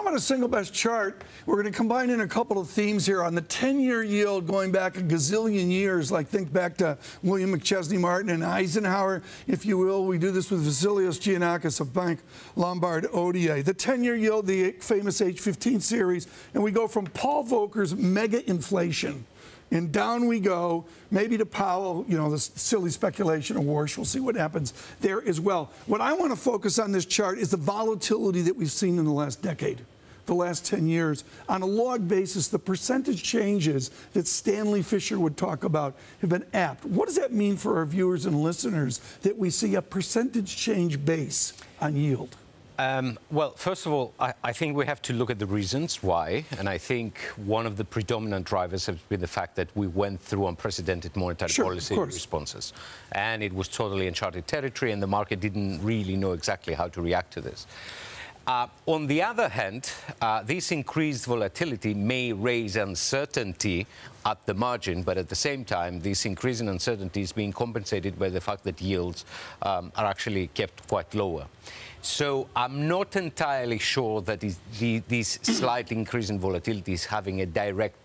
about a single best chart? We're going to combine in a couple of themes here on the 10-year yield going back a gazillion years, like think back to William McChesney Martin and Eisenhower, if you will. We do this with Vasileios Gkionakis of Banque Lombard Odier. The 10-year yield, the famous H15 series, and we go from Paul Volcker's mega inflation. And down we go, maybe to Powell, you know, the silly speculation of Warsh. We'll see what happens there as well. What I want to focus on this chart is the volatility that we've seen in the last decade, the last 10 years. On a log basis, the percentage changes that Stanley Fischer would talk about have been apt. What does that mean for our viewers and listeners that we see a percentage change base on yield? Well, first of all, I think we have to look at the reasons why. And I think one of the predominant drivers has been the fact that we went through unprecedented monetary policy responses. And it was totally uncharted territory, and the market didn't really know exactly how to react to this. On the other hand, this increased volatility may raise uncertainty at the margin, but at the same time, this increase in uncertainty is being compensated by the fact that yields are actually kept quite lower. So I'm not entirely sure that this slight increase in volatility is having a direct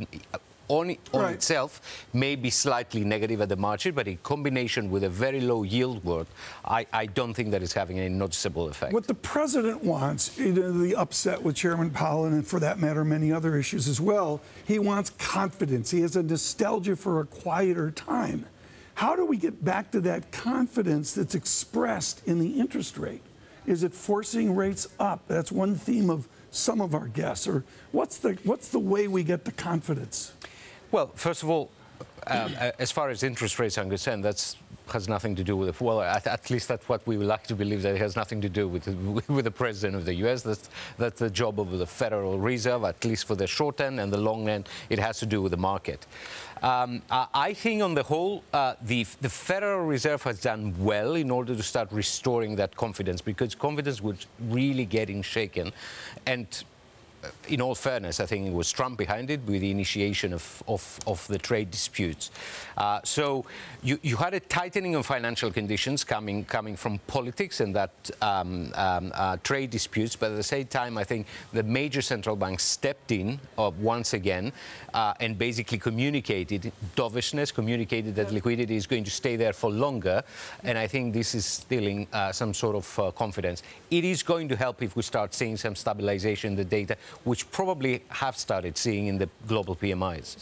on itself may be slightly negative at the margin, but in combination with a very low yield world, I don't think that it's having a noticeable effect. What the president wants, the upset with Chairman Powell, and for that matter, many other issues as well, he wants confidence. He has a nostalgia for a quieter time. How do we get back to that confidence that's expressed in the interest rate? Is it forcing rates up? That's one theme of some of our guests. Or what's the way we get the confidence? Well, first of all, as far as interest rates are concerned, that has nothing to do with it. Well, at least that's what we would like to believe, that it has nothing to do with the president of the U.S. That's the job of the Federal Reserve, at least for the short end, and the long end, it has to do with the market. I think on the whole, the Federal Reserve has done well in order to start restoring that confidence, because confidence was really getting shaken. And in all fairness, I think it was Trump behind it with the initiation of the trade disputes. So you had a tightening of financial conditions coming from politics and that trade disputes, but at the same time, I think the major central banks stepped in once again and basically communicated dovishness, communicated that liquidity is going to stay there for longer, and I think this is instilling some sort of confidence. It is going to help if we start seeing some stabilization in the data, which probably have started seeing in the global PMIs.